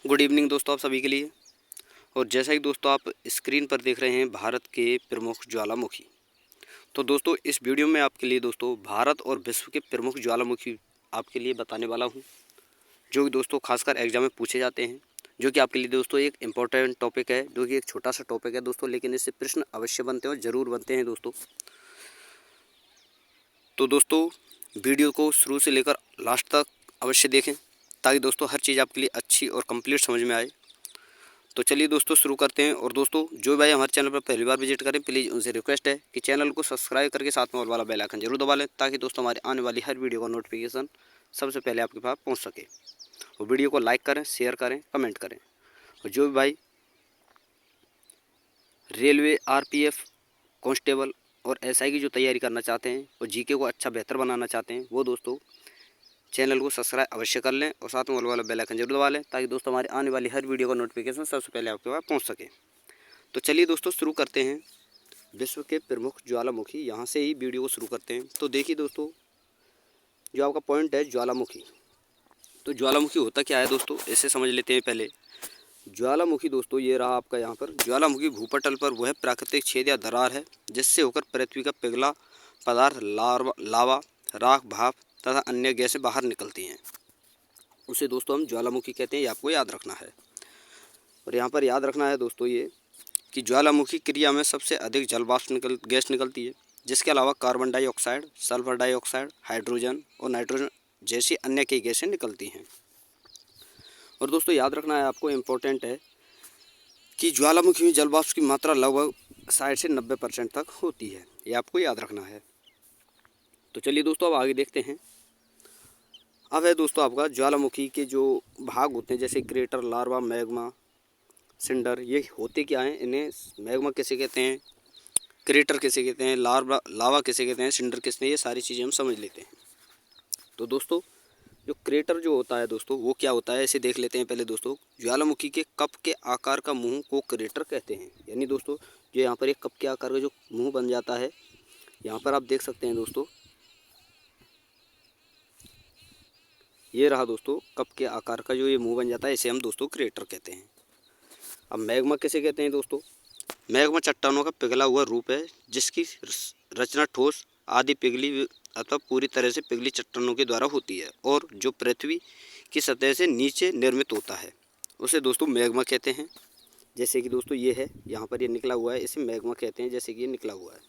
Good evening दोस्तों आप सभी के लिए। और जैसा कि दोस्तों आप स्क्रीन पर देख रहे हैं भारत के प्रमुख ज्वालामुखी। तो दोस्तों इस वीडियो में आपके लिए दोस्तों भारत और विश्व के प्रमुख ज्वालामुखी आपके लिए बताने वाला हूं, जो कि दोस्तों खासकर एग्जाम में पूछे जाते हैं। जो कि आपके लिए दोस्तों एक इम्पोर्टेंट टॉपिक है, जो कि एक छोटा सा टॉपिक है दोस्तों, लेकिन इससे प्रश्न अवश्य बनते हैं और ज़रूर बनते हैं दोस्तों। तो दोस्तों वीडियो को शुरू से लेकर लास्ट तक अवश्य देखें, ताकि दोस्तों हर चीज़ आपके लिए अच्छी और कंप्लीट समझ में आए। तो चलिए दोस्तों शुरू करते हैं। और दोस्तों जो भाई हमारे चैनल पर पहली बार विजिट करें, प्लीज़ उनसे रिक्वेस्ट है कि चैनल को सब्सक्राइब करके साथ में ऑल वाला बेल आइकन जरूर दबा लें, ताकि दोस्तों हमारे आने वाली हर वीडियो का नोटिफिकेशन सबसे पहले आपके पास पहुंच सके। और वीडियो को लाइक करें, शेयर करें, कमेंट करें। और जो भी भाई रेलवे, आरपीएफ, कांस्टेबल और एसआई की जो तैयारी करना चाहते हैं और जीके को अच्छा बेहतर बनाना चाहते हैं, वो दोस्तों चैनल को सब्सक्राइब अवश्य कर लें और साथ में ऑल वाला बेल आइकन जरूर दबा लें, ताकि दोस्तों हमारे आने वाली हर वीडियो का नोटिफिकेशन सबसे पहले आपके पास पहुंच सके। तो चलिए दोस्तों शुरू करते हैं विश्व के प्रमुख ज्वालामुखी। यहाँ से ही वीडियो को शुरू करते हैं। तो देखिए दोस्तों, जो आपका पॉइंट है ज्वालामुखी। तो ज्वालामुखी होता क्या है दोस्तों, इसे समझ लेते हैं पहले। ज्वालामुखी दोस्तों ये रहा आपका यहाँ पर। ज्वालामुखी भूपटल पर वह प्राकृतिक छेद या दरार है जिससे होकर पृथ्वी का पिघला पदार्थ लावा, राख, भाप तथा अन्य गैसें बाहर निकलती हैं। उसे दोस्तों हम ज्वालामुखी कहते हैं, ये आपको याद रखना है। और यहाँ पर याद रखना है दोस्तों ये कि ज्वालामुखी क्रिया में सबसे अधिक जलवाष्प गैस निकलती है, जिसके अलावा carbon dioxide, sulphur dioxide, hydrogen और नाइट्रोजन जैसी अन्य कई गैसें निकलती हैं। और दोस्तों याद रखना है आपको, इम्पोर्टेंट है कि ज्वालामुखी में जलवाष्प की मात्रा लगभग 60 से 90% तक होती है, ये आपको याद रखना है। तो चलिए दोस्तों अब आगे देखते हैं। अब है दोस्तों आपका ज्वालामुखी के जो भाग होते हैं, जैसे क्रेटर, लार्वा, मैग्मा, सिंडर, ये होते क्या हैं, इन्हें मैग्मा किसे कहते हैं, क्रेटर किसे कहते हैं, लावा किसे कहते हैं, सिंडर किसे, ये सारी चीज़ें हम समझ लेते हैं। तो दोस्तों जो क्रेटर जो होता है दोस्तों, वो क्या होता है इसे देख लेते हैं पहले दोस्तों। ज्वालामुखी के कप के आकार का मुंह को क्रेटर कहते हैं। यानी दोस्तों जो यहाँ पर एक कप के आकार का जो मुंह बन जाता है, यहाँ पर आप देख सकते हैं दोस्तों, ये रहा दोस्तों कप के आकार का जो ये मुंह बन जाता है, इसे हम दोस्तों क्रेटर कहते हैं। अब मैग्मा किसे कहते हैं दोस्तों, मैग्मा चट्टानों का पिघला हुआ रूप है जिसकी रचना ठोस, आधी पिघली अथवा पूरी तरह से पिघली चट्टानों के द्वारा होती है और जो पृथ्वी की सतह से नीचे निर्मित होता है, उसे दोस्तों मैग्मा कहते हैं। जैसे कि दोस्तों ये है, यहाँ पर ये निकला हुआ है, इसे मैग्मा कहते हैं, जैसे कि ये निकला हुआ है।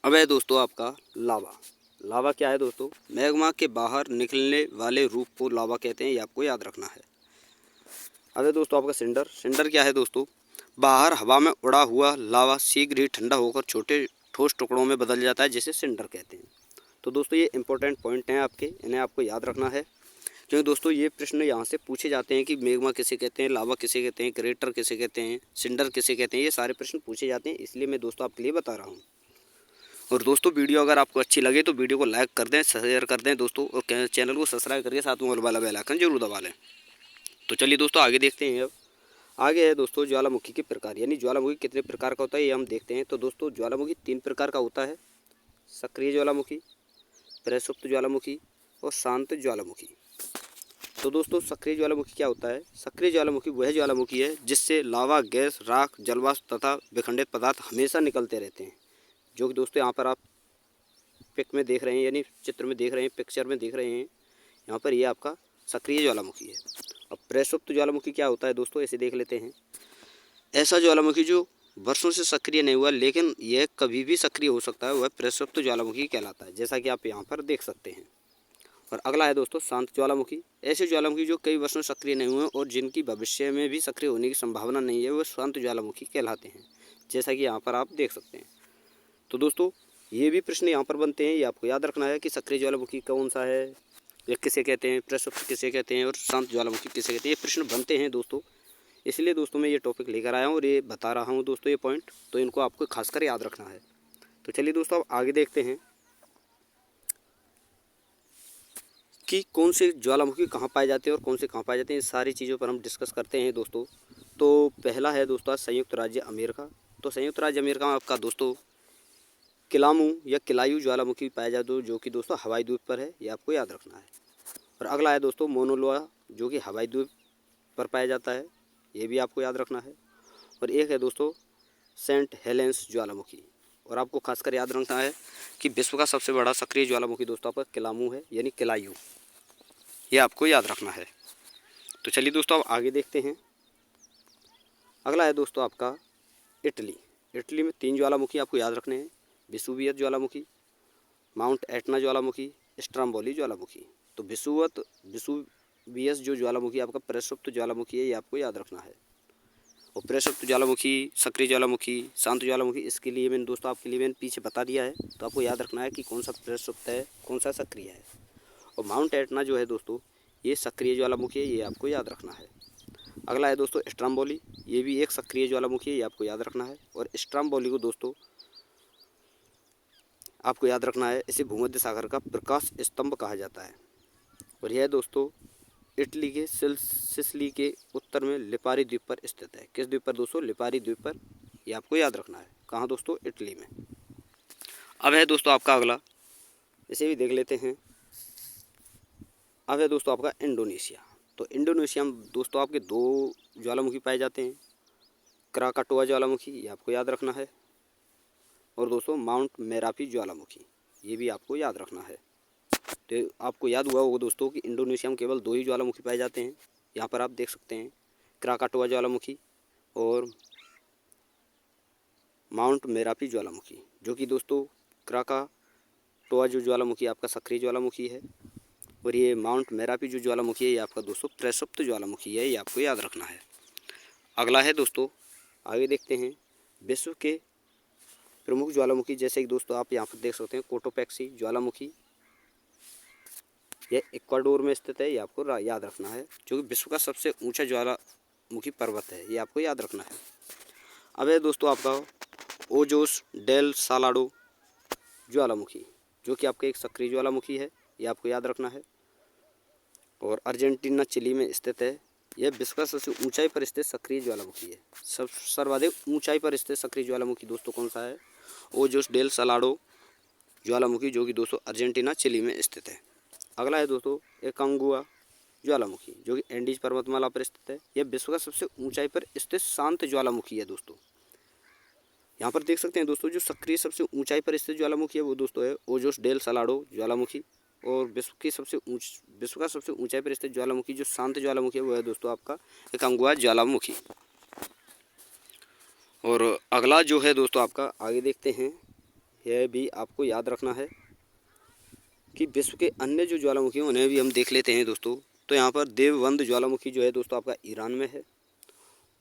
अब है दोस्तों आपका लावा। लावा क्या है दोस्तों, मैग्मा के बाहर निकलने वाले रूप को लावा कहते हैं, ये आपको याद रखना है। अब है दोस्तों आपका सिंडर। सिंडर क्या है दोस्तों, बाहर हवा में उड़ा हुआ लावा शीघ्र ही ठंडा होकर छोटे ठोस टुकड़ों में बदल जाता है, जिसे सिंडर कहते हैं। तो दोस्तों ये इंपॉर्टेंट पॉइंट हैं आपके, इन्हें आपको याद रखना है, क्योंकि दोस्तों ये प्रश्न यहाँ से पूछे जाते हैं कि मैग्मा किसे कहते हैं, लावा किसे कहते हैं, क्रेटर किसे कहते हैं, सिंडर किसे कहते हैं, ये सारे प्रश्न पूछे जाते हैं, इसलिए मैं दोस्तों आपके लिए बता रहा हूँ। और दोस्तों वीडियो अगर आपको अच्छी लगे तो वीडियो को लाइक कर दें, शेयर कर दें दोस्तों, और चैनल को सब्सक्राइब करके साथ में ऑल वाला बेल आइकन जरूर दबा लें। तो चलिए दोस्तों आगे देखते हैं। अब आगे है दोस्तों ज्वालामुखी के प्रकार, यानी ज्वालामुखी कितने प्रकार का होता है ये हम देखते हैं। तो दोस्तों ज्वालामुखी 3 प्रकार का होता है, सक्रिय ज्वालामुखी, प्रसुप्त ज्वालामुखी और शांत ज्वालामुखी। तो दोस्तों सक्रिय ज्वालामुखी क्या होता है, सक्रिय ज्वालामुखी वह ज्वालामुखी है जिससे लावा, गैस, राख, जलवाष्प तथा विखंडित पदार्थ हमेशा निकलते रहते हैं, जो कि दोस्तों यहाँ पर आप पिक में देख रहे हैं, यानी चित्र में देख रहे हैं, पिक्चर में देख रहे हैं, यहाँ पर ये आपका सक्रिय ज्वालामुखी है। अब प्रसुप्त ज्वालामुखी क्या होता है दोस्तों, इसे देख लेते हैं। ऐसा ज्वालामुखी जो वर्षों से सक्रिय नहीं हुआ लेकिन यह कभी भी सक्रिय हो सकता है, वह प्रसुप्त ज्वालामुखी कहलाता है, जैसा कि आप यहाँ पर देख सकते हैं। और अगला है दोस्तों शांत ज्वालामुखी। ऐसे ज्वालामुखी जो कई वर्षों सक्रिय नहीं हुए और जिनकी भविष्य में भी सक्रिय होने की संभावना नहीं है, वह शांत ज्वालामुखी कहलाते हैं, जैसा कि यहाँ पर आप देख सकते हैं। तो दोस्तों ये भी प्रश्न यहाँ पर बनते हैं, ये आपको याद रखना है कि सक्रिय ज्वालामुखी कौन सा है, ये किसे कहते हैं, प्रसुप्त किसे कहते हैं और शांत ज्वालामुखी किसे कहते हैं, ये प्रश्न बनते हैं दोस्तों। इसलिए दोस्तों मैं ये टॉपिक लेकर आया हूँ और ये बता रहा हूँ दोस्तों ये पॉइंट, तो इनको आपको खासकर याद रखना है। तो चलिए दोस्तों अब आगे देखते हैं कि कौन से ज्वालामुखी कहाँ पाए जाते हैं और कौन से कहाँ पाए जाते हैं, इस सारी चीज़ों पर हम डिस्कस करते हैं दोस्तों। तो पहला है दोस्तों संयुक्त राज्य अमेरिका। तो संयुक्त राज्य अमेरिका में आपका दोस्तों किलामू या किलायू ज्वालामुखी पाया जाता है, जो कि दोस्तों हवाई द्वीप पर है, ये आपको याद रखना है। और अगला है दोस्तों मोनोलोआ, जो कि हवाई द्वीप पर पाया जाता है, ये भी आपको याद रखना है। और एक है दोस्तों सेंट हेलेंस ज्वालामुखी। और आपको खासकर याद रखना है कि विश्व का सबसे बड़ा सक्रिय ज्वालामुखी दोस्तों आपका किलामू है, यानी किलायू, ये आपको याद रखना है। तो चलिए दोस्तों अब आगे देखते हैं। अगला है दोस्तों आपका इटली। इटली में 3 ज्वालामुखी आपको याद रखने हैं, वेसुवियस ज्वालामुखी, माउंट एटना ज्वालामुखी, स्ट्रोम्बोली ज्वालामुखी। तो वेसुवियस जो ज्वालामुखी आपका प्रक्षुब्ध ज्वालामुखी है, ये आपको याद रखना है। और प्रक्षुब्ध ज्वालामुखी, सक्रिय ज्वालामुखी, शांत ज्वालामुखी, इसके लिए मैंने दोस्तों आपके लिए मैंने पीछे बता दिया है, तो आपको याद रखना है कि कौन सा प्रक्षुब्ध है, कौन सा सक्रिय है। और माउंट एटना जो है दोस्तों, ये सक्रिय ज्वालामुखी है, ये आपको याद रखना है। अगला है दोस्तों स्ट्रोम्बोली, ये भी एक सक्रिय ज्वालामुखी है, ये आपको याद रखना है। और स्ट्रोम्बोली को दोस्तों आपको याद रखना है, इसे भूमध्य सागर का प्रकाश स्तंभ कहा जाता है। और यह दोस्तों इटली के सिसिली के उत्तर में लिपारी द्वीप पर स्थित है। किस द्वीप पर दोस्तों? लिपारी द्वीप पर, ये आपको याद रखना है। कहाँ दोस्तों? इटली में। अब है दोस्तों आपका अगला, इसे भी देख लेते हैं। अब है दोस्तों आपका इंडोनेशिया। तो इंडोनेशिया में दोस्तों आपके 2 ज्वालामुखी पाए जाते हैं, क्राकाटोआ ज्वालामुखी, ये आपको याद रखना है। और दोस्तों माउंट मेरापी ज्वालामुखी, ये भी आपको याद रखना है। तो आपको याद हुआ होगा दोस्तों कि इंडोनेशिया में केवल 2 ही ज्वालामुखी पाए जाते हैं। यहाँ पर आप देख सकते हैं क्राकाटोआ ज्वालामुखी और माउंट मेरापी ज्वालामुखी, जो कि दोस्तों क्राकाटोआ जो ज्वालामुखी आपका सक्रिय ज्वालामुखी है, और ये माउंट मेरापी जो ज्वालामुखी है, ये आपका दोस्तों प्रक्षुब्ध ज्वालामुखी है, ये आपको याद रखना है। अगला है दोस्तों, आगे देखते हैं विश्व के प्रमुख ज्वालामुखी, जैसे कि दोस्तों आप यहाँ पर देख सकते हैं कोटोपैक्सी ज्वालामुखी, यह इक्वाडोर में स्थित है, ये आपको याद रखना है, जो कि विश्व का सबसे ऊंचा ज्वालामुखी पर्वत है, ये आपको याद रखना है। अब है दोस्तों आपका ओजोस डेल सालाडो ज्वालामुखी, जो कि आपका एक सक्रिय ज्वालामुखी है, ये आपको याद रखना है। और अर्जेंटीना चिली में स्थित है। यह विश्व का सबसे ऊंचाई पर स्थित सक्रिय ज्वालामुखी है। सर्वाधिक ऊंचाई पर स्थित सक्रिय ज्वालामुखी दोस्तों कौन सा है? ओजोस डेल सालाडो ज्वालामुखी, जो कि दोस्तों अर्जेंटीना चिली में स्थित है। अगला है दोस्तों एकांगुआ ज्वालामुखी, जो कि एंडीज पर्वतमाला पर स्थित है। यह विश्व का सबसे ऊंचाई पर स्थित शांत ज्वालामुखी है दोस्तों। यहाँ पर देख सकते हैं दोस्तों, जो सक्रिय सबसे ऊंचाई पर स्थित ज्वालामुखी है वो दोस्तों है ओजोस डेल सालाडो ज्वालामुखी। और विश्व का सबसे ऊंचाई पर स्थित ज्वालामुखी जो शांत ज्वालामुखी है वो है दोस्तों आपका एकांगुआ ज्वालामुखी। और अगला जो है दोस्तों आपका, आगे देखते हैं, यह भी आपको याद रखना है कि विश्व के अन्य जो ज्वालामुखी हैं उन्हें भी हम देख लेते हैं दोस्तों। तो यहाँ पर देवबंद ज्वालामुखी जो है दोस्तों आपका ईरान में है।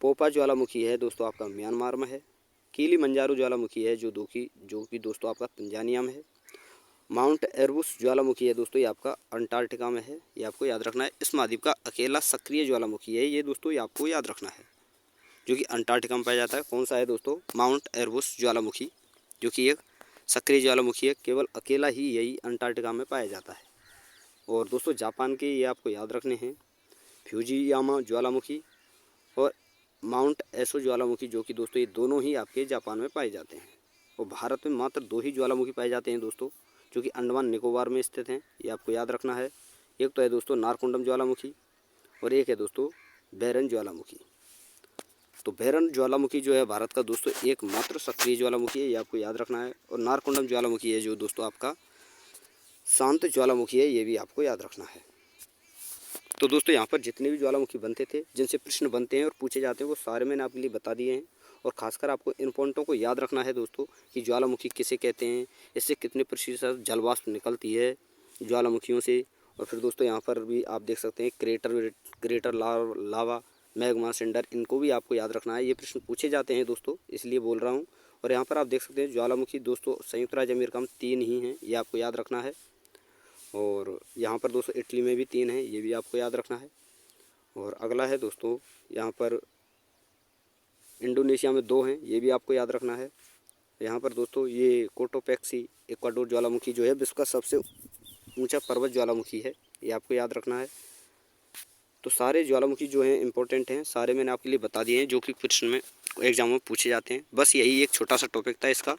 पोपा ज्वालामुखी है दोस्तों आपका म्यांमार में है। किलिमंजारो ज्वालामुखी है जो कि दोस्तों आपका तंजानिया में है। माउंट एरबुस ज्वालामुखी है दोस्तों, ये आपका अंटार्कटिका में है, ये आपको याद रखना है। इस महाद्वीप का अकेला सक्रिय ज्वालामुखी है ये दोस्तों, ये आपको याद रखना है, जो कि अंटार्कटिका में पाया जाता है। कौन सा है दोस्तों? माउंट एरबुस ज्वालामुखी, जो कि एक सक्रिय ज्वालामुखी है, केवल अकेला ही यही अंटार्कटिका में पाया जाता है। और दोस्तों जापान के ये आपको याद रखने हैं, फ्यूजियामा ज्वालामुखी और माउंट एसो ज्वालामुखी, जो कि दोस्तों ये दोनों ही आपके जापान में पाए जाते हैं। और भारत में मात्र 2 ही ज्वालामुखी पाए जाते हैं दोस्तों, जो कि अंडमान निकोबार में स्थित हैं, ये आपको याद रखना है। एक तो है दोस्तों नारकुंडम ज्वालामुखी और एक है दोस्तों बैरन ज्वालामुखी। तो बैरन ज्वालामुखी जो है भारत का दोस्तों एकमात्र सक्रिय ज्वालामुखी है, ये आपको याद रखना है। और नारकुंडम ज्वालामुखी है जो दोस्तों आपका शांत ज्वालामुखी है, ये भी आपको याद रखना है। तो दोस्तों यहाँ पर जितने भी ज्वालामुखी बनते थे, जिनसे प्रश्न बनते हैं और पूछे जाते हैं, वो सारे मैंने आपके लिए बता दिए हैं। और खासकर आपको इन पॉइंटों को याद रखना है दोस्तों कि ज्वालामुखी किसे कहते हैं, इससे कितने प्रतिशत जलवाष्प निकलती है ज्वालामुखियों से। और फिर दोस्तों यहाँ पर भी आप देख सकते हैं क्रेटर लावा, मैग्मा, सिंडर, इनको भी आपको याद रखना है। ये प्रश्न पूछे जाते हैं दोस्तों, इसलिए बोल रहा हूँ। और यहाँ पर आप देख सकते हैं ज्वालामुखी दोस्तों संयुक्त राज्य अमेरिका में 3 ही हैं, ये आपको याद रखना है। और यहाँ पर दोस्तों इटली में भी 3 हैं, ये भी आपको याद रखना है। और अगला है दोस्तों यहाँ पर इंडोनेशिया में 2 हैं, ये भी आपको याद रखना है। यहाँ पर दोस्तों ये कोटोपैक्सी इक्वाडोर ज्वालामुखी जो है विश्व का सबसे ऊंचा पर्वत ज्वालामुखी है, ये आपको याद रखना है। तो सारे ज्वालामुखी जो हैं इंपॉर्टेंट हैं, सारे मैंने आपके लिए बता दिए हैं, जो कि प्रश्न में एग्जाम में पूछे जाते हैं। बस यही एक छोटा सा टॉपिक था इसका।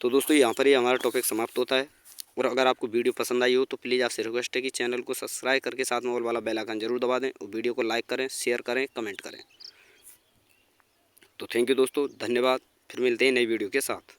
तो दोस्तों यहाँ पर ही हमारा टॉपिक समाप्त होता है। और अगर आपको वीडियो पसंद आई हो तो प्लीज़ आपसे रिक्वेस्ट है कि चैनल को सब्सक्राइब करके साथ में ऑल वाला बेल आइकन जरूर दबा दें और वीडियो को लाइक करें, शेयर करें, कमेंट करें। तो थैंक यू दोस्तों, धन्यवाद। फिर मिलते हैं नई वीडियो के साथ।